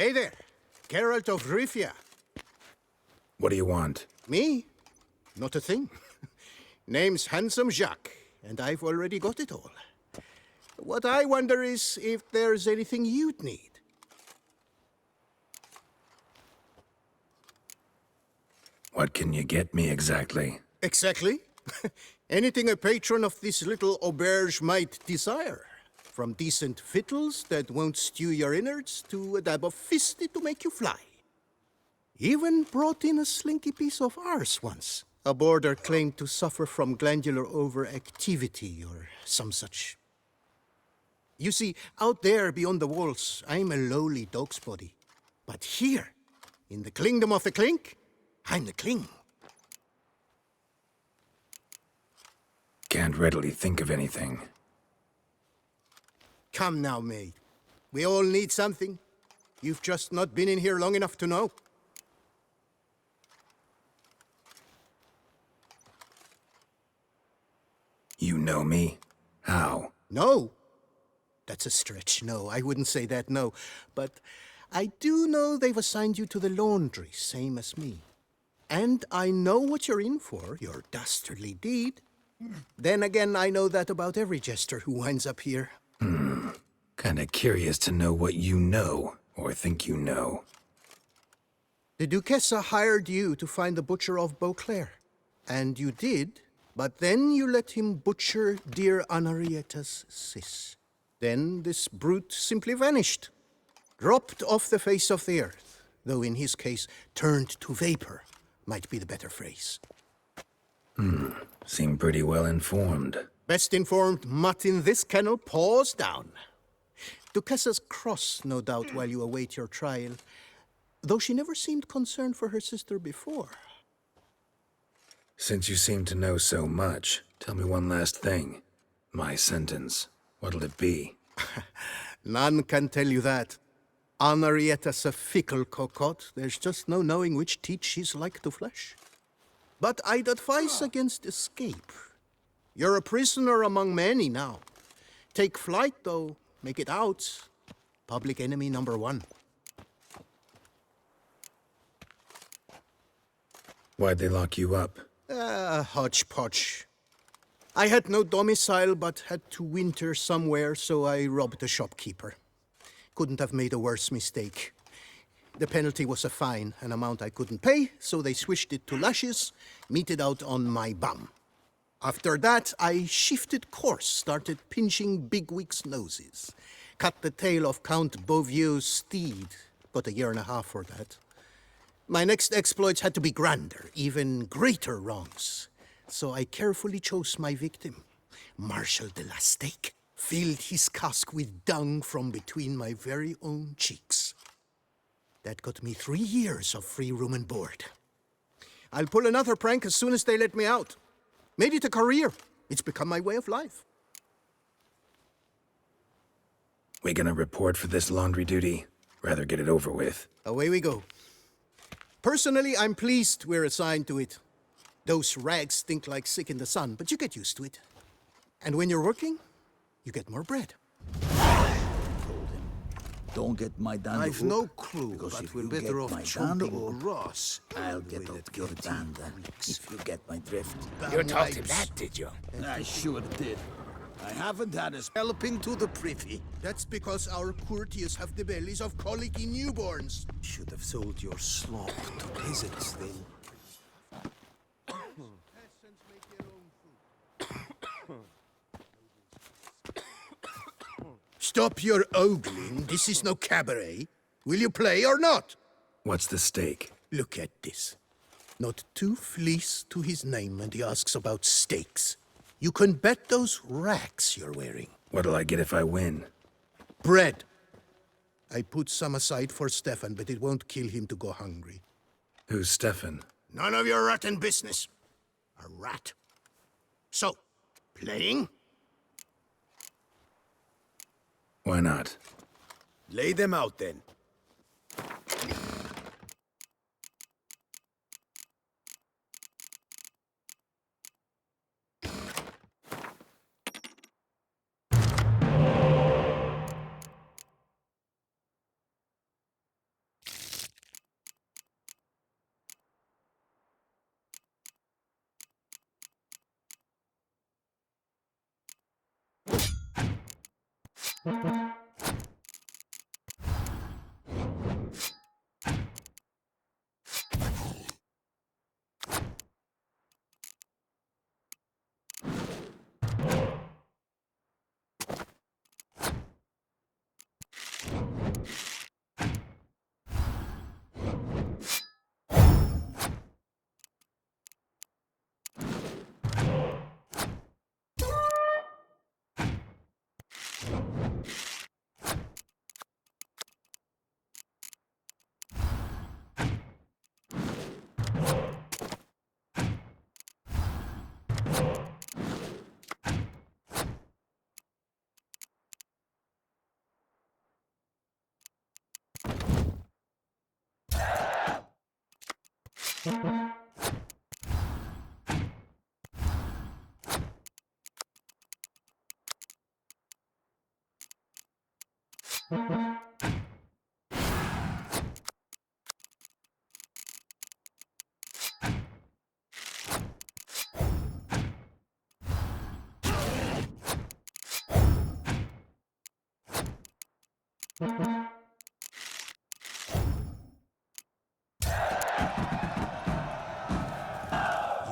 Hey there, Geralt of Rivia. What do you want? Me? Not a thing. Name's Handsome Jacques, and I've already got it all. What I wonder is if there's anything you'd need. What can you get me exactly? Exactly. Anything a patron of this little auberge might desire. From decent victuals that won't stew your innards to a dab of fisty to make you fly. Even brought in a slinky piece of arse once. A boarder claimed to suffer from glandular overactivity or some such. You see, out there beyond the walls, I'm a lowly dog's body. But here, in the kingdom of the clink, I'm the king. Can't readily think of anything. Come now, mate. We all need something. You've just not been in here long enough to know. You know me? How? No. That's a stretch, no. I wouldn't say that, no. But I do know they've assigned you to the laundry, same as me. And I know what you're in for, your dastardly deed. Then again, I know that about every jester who winds up here. Kinda curious to know what you know, or think you know. The Duchessa hired you to find the butcher of Beauclair. And you did, but then you let him butcher dear Anarietta's sis. Then this brute simply vanished. Dropped off the face of the earth, though in his case, turned to vapor, might be the better phrase. Seem pretty well informed. Best informed mutt in this kennel paws down. Duchessa's cross, no doubt, while you await your trial, though she never seemed concerned for her sister before. Since you seem to know so much, tell me one last thing. My sentence. What'll it be? None can tell you that. Anarietta's a fickle cocotte. There's just no knowing which teat she's like to flesh. But I'd advise against escape. You're a prisoner among many now. Take flight, though. Make it out. Public enemy number one. Why'd they lock you up? Hodgepodge. I had no domicile, but had to winter somewhere, so I robbed a shopkeeper. Couldn't have made a worse mistake. The penalty was a fine, an amount I couldn't pay, so they switched it to lashes, meted out on my bum. After that, I shifted course, started pinching bigwigs' noses. Cut the tail of Count Beauvieux's steed. Got a year and a half for that. My next exploits had to be grander, even greater wrongs. So I carefully chose my victim, Marshal de la Stake. Filled his cask with dung from between my very own cheeks. That got me 3 years of free room and board. I'll pull another prank as soon as they let me out. Made it a career. It's become my way of life. We gonna report for this laundry duty? Rather get it over with. Away we go. Personally, I'm pleased we're assigned to it. Those rags stink like sick in the sun, but you get used to it. And when you're working, you get more bread. Don't get my dander. I've no clue, because but if we're you better get off my chomping dander, grass. I'll get up your dander, if you get my drift. You taught him that, did you? I sure did. I haven't had a helping to the privy. That's because our courtiers have the bellies of colicky newborns. Should have sold your slop to peasants then. Stop your ogling. This is no cabaret. Will you play or not? What's the stake? Look at this. Not 2 fleece to his name, and he asks about stakes. You can bet those racks you're wearing. What'll I get if I win? Bread. I put some aside for Stefan, but it won't kill him to go hungry. Who's Stefan? None of your rotten business. A rat. So, playing? Why not? Lay them out then.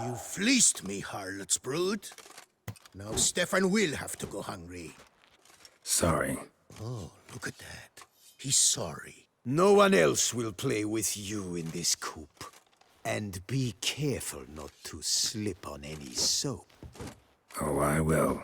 You fleeced me, harlot's brood. Now Stefan will have to go hungry. Sorry. Oh, look at that. He's sorry. No one else will play with you in this coop. And be careful not to slip on any soap. Oh, I will.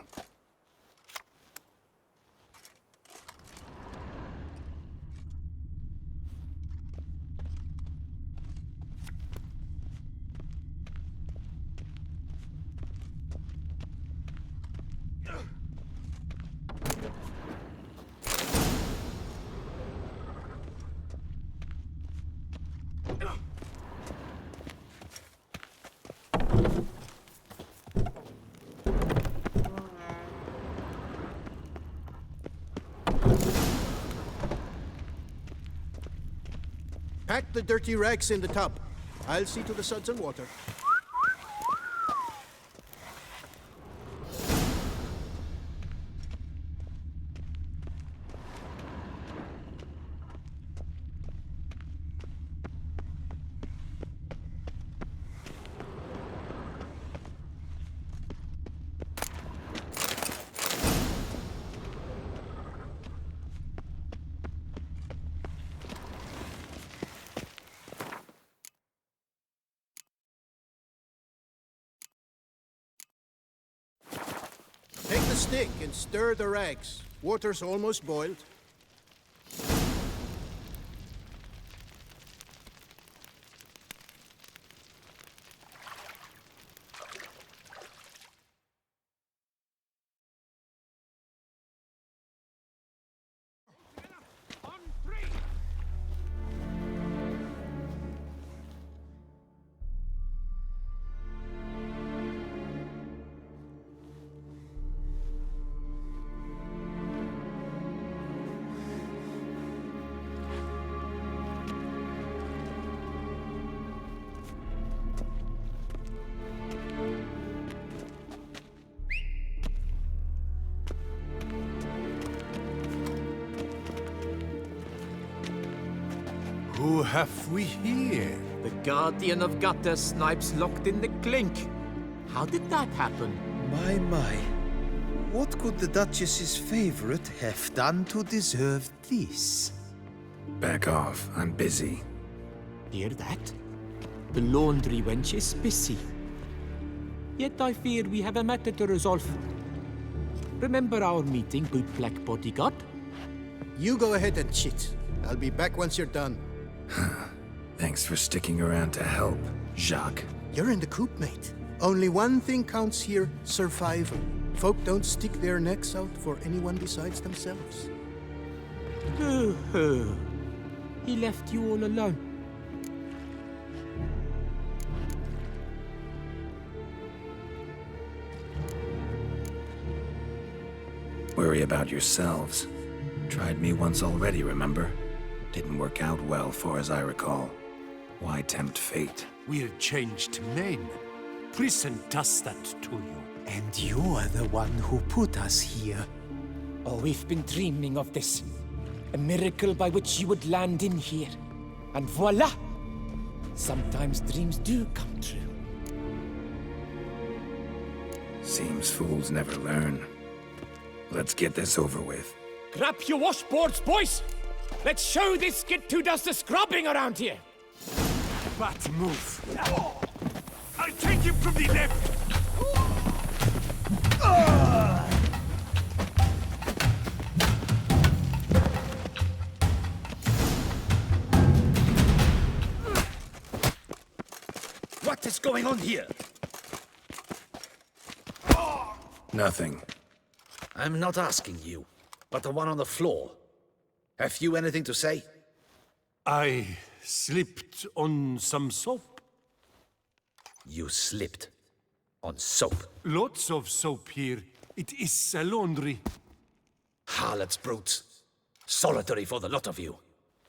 Pack the dirty rags in the tub. I'll see to the suds and water. Take the stick and stir the rags. Water's almost boiled. Who have we here? The Guardian of Gutter Snipes locked in the clink. How did that happen? My. What could the Duchess's favorite have done to deserve this? Back off. I'm busy. Hear that? The laundry wench is busy. Yet I fear we have a matter to resolve. Remember our meeting, bootblack bodyguard? You go ahead and chit. I'll be back once you're done. Thanks for sticking around to help, Jacques. You're in the coop, mate. Only one thing counts here, survival. Folk don't stick their necks out for anyone besides themselves. He left you all alone. Worry about yourselves. Tried me once already, remember? Didn't work out well, far as I recall. Why tempt fate? We're changed men. Prison does that to you. And you're the one who put us here. Oh, we've been dreaming of this. A miracle by which you would land in here. And voila! Sometimes dreams do come true. Seems fools never learn. Let's get this over with. Grab your washboards, boys! Let's show this skid who does the scrubbing around here! But move. I'll take him from the left. What is going on here? Nothing. I'm not asking you, but the one on the floor. Have you anything to say? I slipped on some soap. You slipped on soap. Lots of soap here. It is a laundry. Harlots, brutes. Solitary for the lot of you.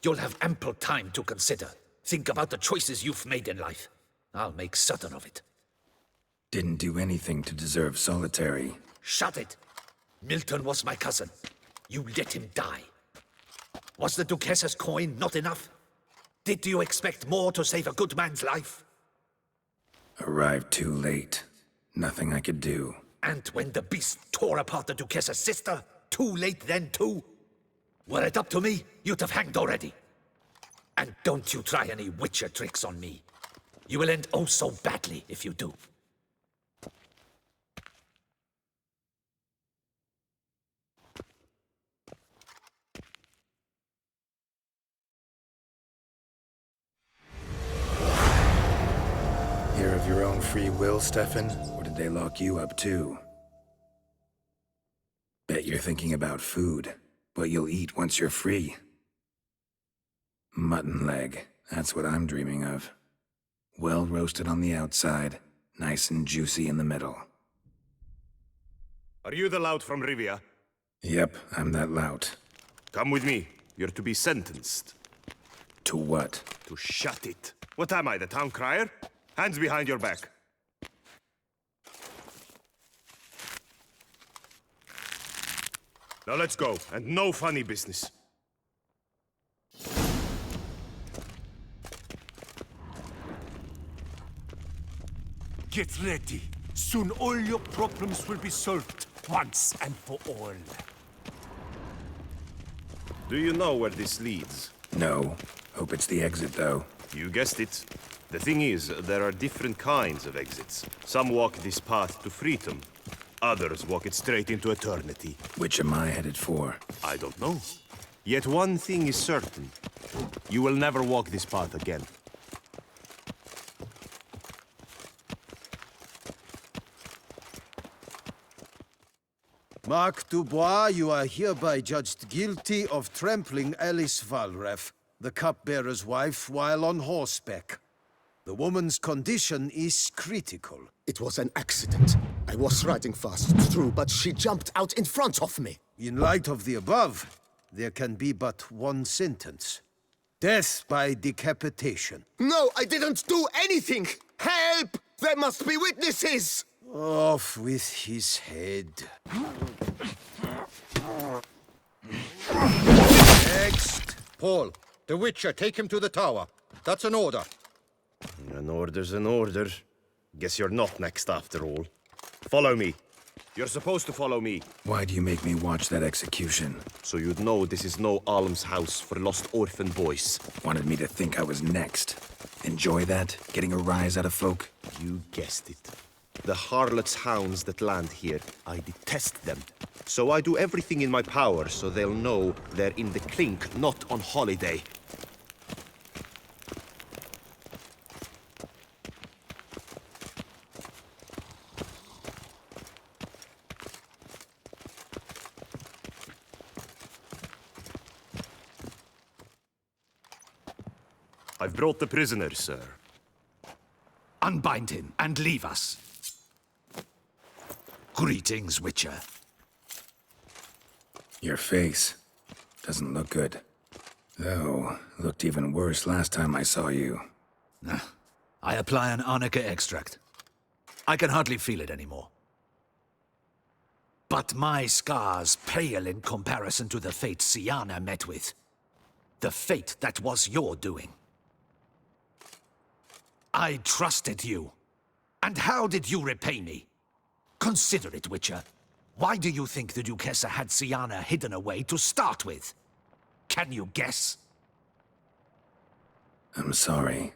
You'll have ample time to consider. Think about the choices you've made in life. I'll make certain of it. Didn't do anything to deserve solitary. Shut it! Milton was my cousin. You let him die. Was the Duchess's coin not enough? Did you expect more to save a good man's life? Arrived too late. Nothing I could do. And when the beast tore apart the Duchess's sister, too late then too? Were it up to me, you'd have hanged already. And don't you try any witcher tricks on me. You will end oh so badly if you do. Here of your own free will, Stefan? Or did they lock you up too? Bet you're thinking about food. What you'll eat once you're free. Mutton leg. That's what I'm dreaming of. Well roasted on the outside, nice and juicy in the middle. Are you the lout from Rivia? Yep, I'm that lout. Come with me. You're to be sentenced. To what? To shut it. What am I, the town crier? Hands behind your back. Now let's go, and no funny business. Get ready. Soon all your problems will be solved, once and for all. Do you know where this leads? No. Hope it's the exit, though. You guessed it. The thing is, there are different kinds of exits. Some walk this path to freedom. Others walk it straight into eternity. Which am I headed for? I don't know. Yet one thing is certain. You will never walk this path again. Mark Dubois, you are hereby judged guilty of trampling Alice Valref, the cupbearer's wife, while on horseback. The woman's condition is critical. It was an accident. I was riding fast, it's true, but she jumped out in front of me. In light of the above, there can be but one sentence. Death by decapitation. No, I didn't do anything! Help! There must be witnesses! Off with his head. Next! Paul, the Witcher, take him to the tower. That's an order. An order's an order. Guess you're not next after all. Follow me. You're supposed to follow me. Why do you make me watch that execution? So you'd know this is no almshouse for lost orphan boys. Wanted me to think I was next. Enjoy that? Getting a rise out of folk? You guessed it. The harlots' hounds that land here, I detest them. So I do everything in my power so they'll know they're in the clink, not on holiday. I've brought the prisoner, sir. Unbind him and leave us. Greetings, Witcher. Your face doesn't look good. Though, looked even worse last time I saw you. I apply an arnica extract. I can hardly feel it anymore. But my scars pale in comparison to the fate Siana met with. The fate that was your doing. I trusted you. And how did you repay me? Consider it, Witcher. Why do you think the Duchessa had Siana hidden away to start with? Can you guess? I'm sorry.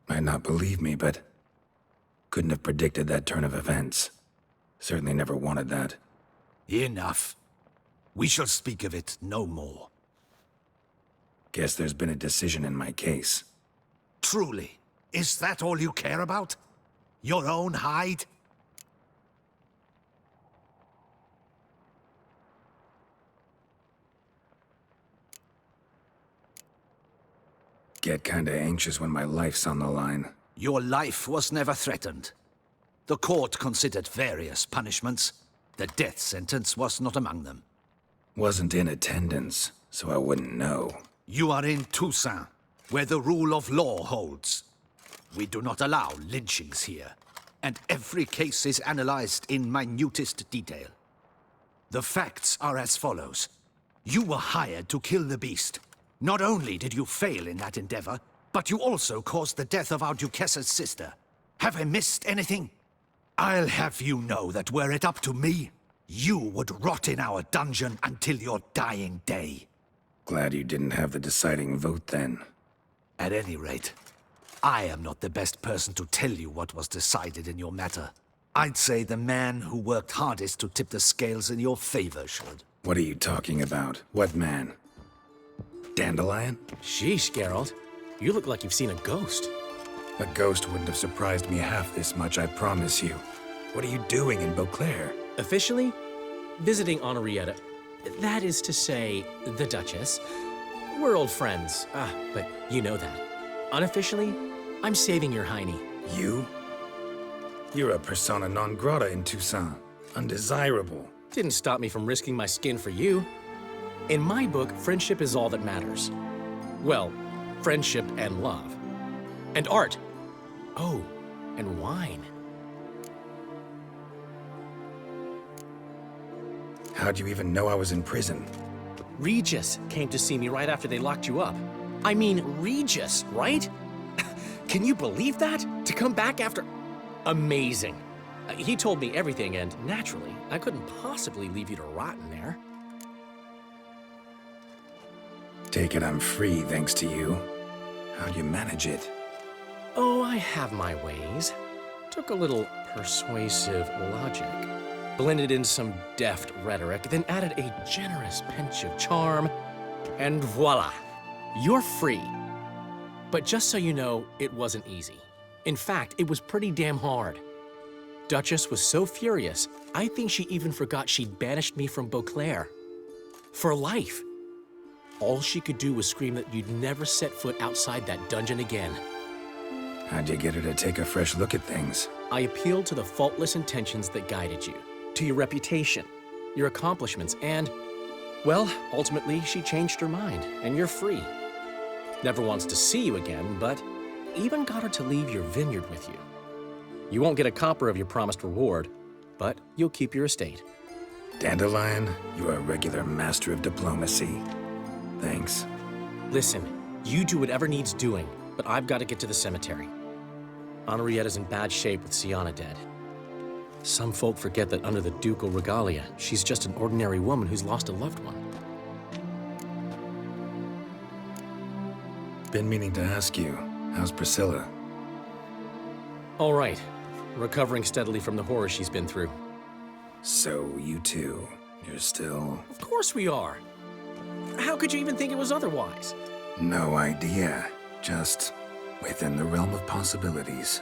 Might not believe me, but couldn't have predicted that turn of events. Certainly never wanted that. Enough. We shall speak of it no more. Guess there's been a decision in my case. Truly, is that all you care about? Your own hide? Get kinda anxious when my life's on the line. Your life was never threatened. The court considered various punishments. The death sentence was not among them. Wasn't in attendance, so I wouldn't know. You are in Toussaint, where the rule of law holds. We do not allow lynchings here, and every case is analyzed in minutest detail. The facts are as follows. You were hired to kill the beast. Not only did you fail in that endeavor, but you also caused the death of our Duchessa's sister. Have I missed anything? I'll have you know that were it up to me, you would rot in our dungeon until your dying day. Glad you didn't have the deciding vote then. At any rate, I am not the best person to tell you what was decided in your matter. I'd say the man who worked hardest to tip the scales in your favor should. What are you talking about? What man? Dandelion? Sheesh, Geralt. You look like you've seen a ghost. A ghost wouldn't have surprised me half this much, I promise you. What are you doing in Beauclair? Officially, visiting Henrietta. That is to say, the Duchess. We're old friends, but you know that. Unofficially, I'm saving your hiney. You? You're a persona non grata in Toussaint. Undesirable. Didn't stop me from risking my skin for you. In my book, friendship is all that matters. Well, friendship and love. And art. Oh, and wine. How'd you even know I was in prison? Regis came to see me right after they locked you up. I mean, Regis, right? Can you believe that? To come back after... Amazing. He told me everything, and naturally, I couldn't possibly leave you to rot in there. Take it I'm free thanks to you. How'd you manage it? Oh, I have my ways. Took a little persuasive logic, blended in some deft rhetoric, then added a generous pinch of charm, and voila, you're free. But just so you know, it wasn't easy. In fact, it was pretty damn hard. Duchess was so furious, I think she even forgot she'd banished me from Beauclair. For life. All she could do was scream that you'd never set foot outside that dungeon again. How'd you get her to take a fresh look at things? I appealed to the faultless intentions that guided you, to your reputation, your accomplishments, and, well, ultimately she changed her mind, and you're free. Never wants to see you again, but even got her to leave your vineyard with you. You won't get a copper of your promised reward, but you'll keep your estate. Dandelion, you are a regular master of diplomacy. Thanks. Listen, you do whatever needs doing, but I've got to get to the cemetery. Henrietta's in bad shape with Siana dead. Some folk forget that under the ducal regalia, she's just an ordinary woman who's lost a loved one. Been meaning to ask you, how's Priscilla? All right. Recovering steadily from the horror she's been through. So, you two, you're still... Of course we are. How could you even think it was otherwise? No idea. Just within the realm of possibilities.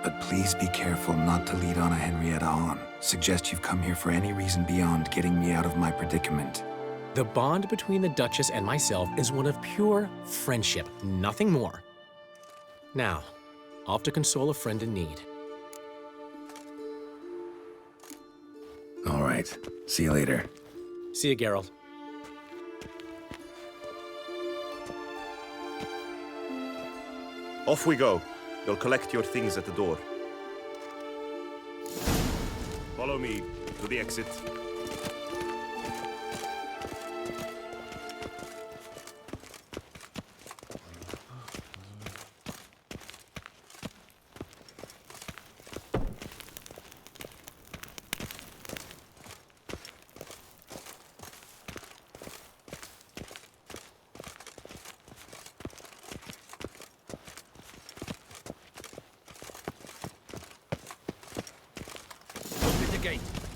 But please be careful not to lead Anna Henrietta on. Suggest you've come here for any reason beyond getting me out of my predicament. The bond between the Duchess and myself is one of pure friendship, nothing more. Now, off to console a friend in need. All right. See you later. See you, Geralt. Off we go. You'll collect your things at the door. Follow me. to the exit.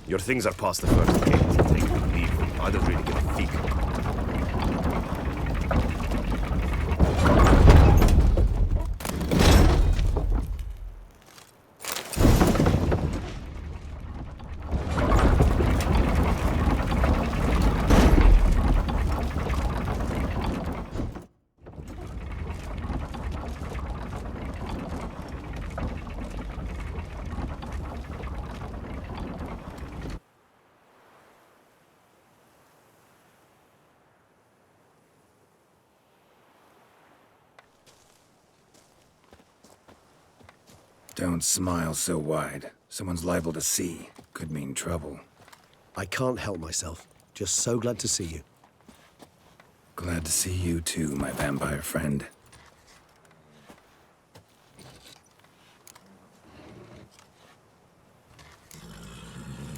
Your things are past the first gate. Take them and leave them. I don't really give a fig. Don't smile so wide. Someone's liable to see. Could mean trouble. I can't help myself. Just so glad to see you. Glad to see you too, my vampire friend.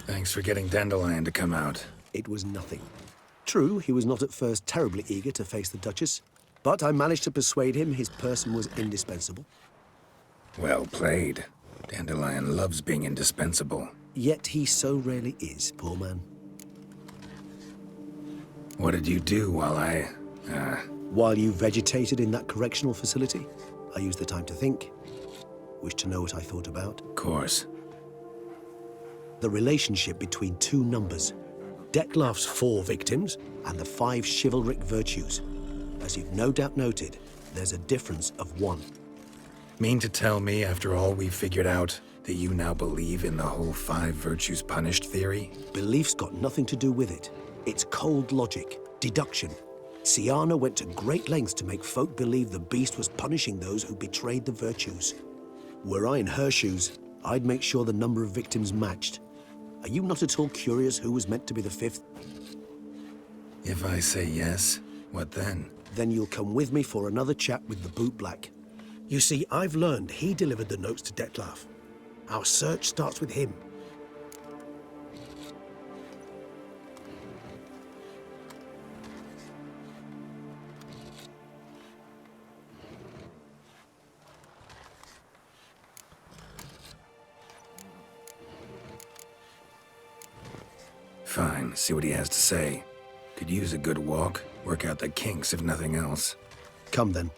Thanks for getting Dandelion to come out. It was nothing. True, he was not at first terribly eager to face the Duchess, but I managed to persuade him his person was indispensable. Well played. Dandelion loves being indispensable. Yet he so rarely is, poor man. What did you do while While you vegetated in that correctional facility, I used the time to think. Wish to know what I thought about? Of course. The relationship between two numbers. Detlef's 4 victims and the 5 chivalric virtues. As you've no doubt noted, there's a difference of 1. Mean to tell me, after all we've figured out, that you now believe in the whole 5 virtues punished theory? Belief's got nothing to do with it. It's cold logic, deduction. Siana went to great lengths to make folk believe the beast was punishing those who betrayed the virtues. Were I in her shoes, I'd make sure the number of victims matched. Are you not at all curious who was meant to be the 5th? If I say yes, what then? Then you'll come with me for another chat with the Boot Black. You see, I've learned he delivered the notes to Detlef. Our search starts with him. Fine, see what he has to say. Could use a good walk, work out the kinks if nothing else. Come then.